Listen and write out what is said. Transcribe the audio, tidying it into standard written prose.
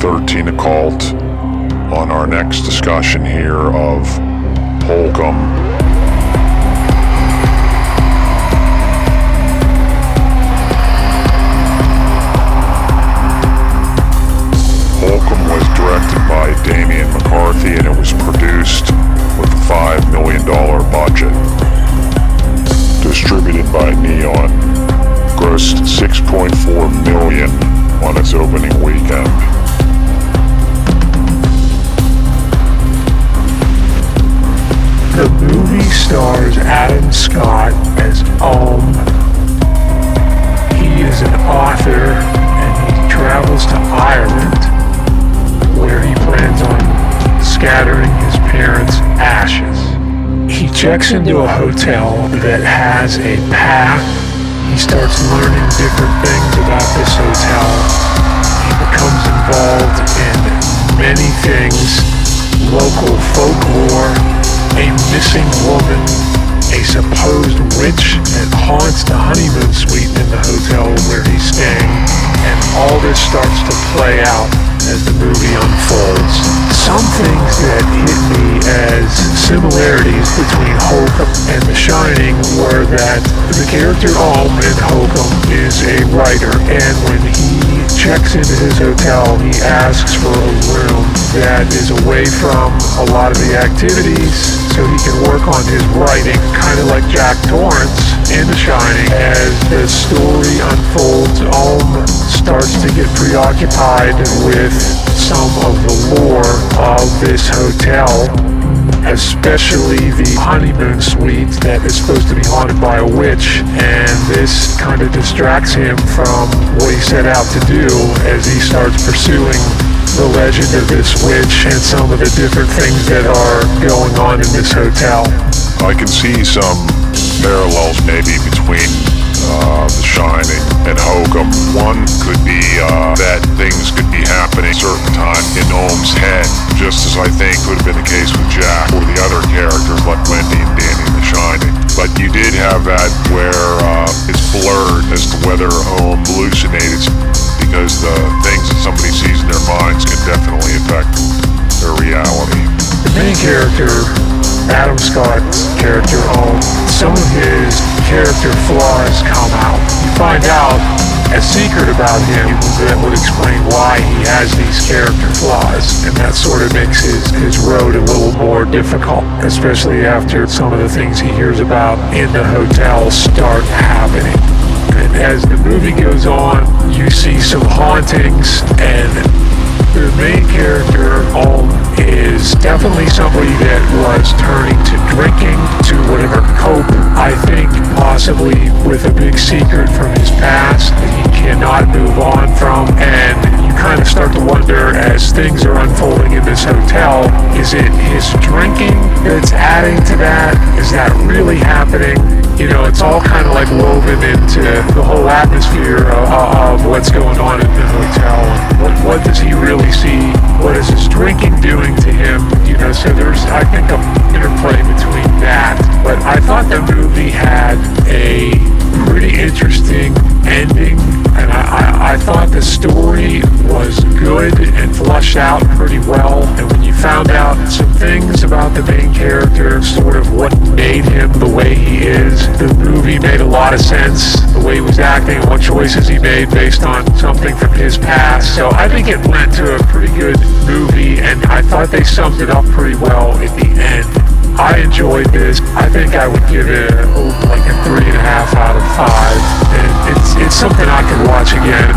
13 Occult on our next discussion here of Hokum. Hokum was directed by Damian McCarthy and it was produced with a $5 million budget. Distributed by Neon. Grossed $6.4 million on its opening weekend. The movie stars Adam Scott as Ulm. He is an author and he travels to Ireland where he plans on scattering his parents' ashes. He checks into a hotel that has a path. He starts learning different things about this hotel. He becomes involved in many things, local folklore, a missing woman, a supposed witch that haunts the honeymoon suite in the hotel where he's staying, and all this starts to play out as the movie unfolds. Some things that hit me as similarities between Hokum and The Shining were that the character Ulm in Hokum is a writer, and when he checks into his hotel, he asks for a room that is away from a lot of the activities so he can work on his writing, kind of like Jack Torrance in The Shining. As the story unfolds, Ulm starts to get preoccupied with some of the lore of this hotel, especially the honeymoon suite that is supposed to be haunted by a witch, and this kind of distracts him from what he set out to do as he starts pursuing the legend of this witch and some of the different things that are going on in this hotel. I can see some parallels maybe between The Shining and Hokum. One could be that things could be happening at a certain time in Ulm's head, just as I think would have been the case with Jack or the other characters like Wendy and Danny in The Shining. But you did have that where it's blurred as to whether Ulm hallucinated, because the things that somebody sees in their minds can definitely affect their reality. The main character, Adam Scott's character Ulm, some of his character flaws come out. You find out a secret about him that would explain why he has these character flaws, and that sort of makes his road a little more difficult, especially after some of the things he hears about in the hotel start happening. And as the movie goes on, you see some hauntings, and the main character, Ulm, is definitely somebody that was turning to drinking to whatever cope, I think possibly with a big secret from his past that he cannot move on from. And you kind of start to wonder as things are unfolding in this hotel, is it his drinking that's adding to that? Is that really happening? You know, it's all kind of like woven into the whole atmosphere of what's going on in the hotel. What does he really see? What is his drinking doing to him? You know, so there's, I think, an interplay between that. But I thought the movie had a pretty interesting ending, and I thought the story was good and fleshed out pretty well. And when you found out some things about the main character, sort of what made him the way he is, the movie made a lot of sense. The way he was acting, what choices he made based on something from his past. So I think it went to a pretty good movie, and I thought they summed it up pretty well at the end. I enjoyed this. I think I would give it like a 3.5 out of 5. And it's something I could watch again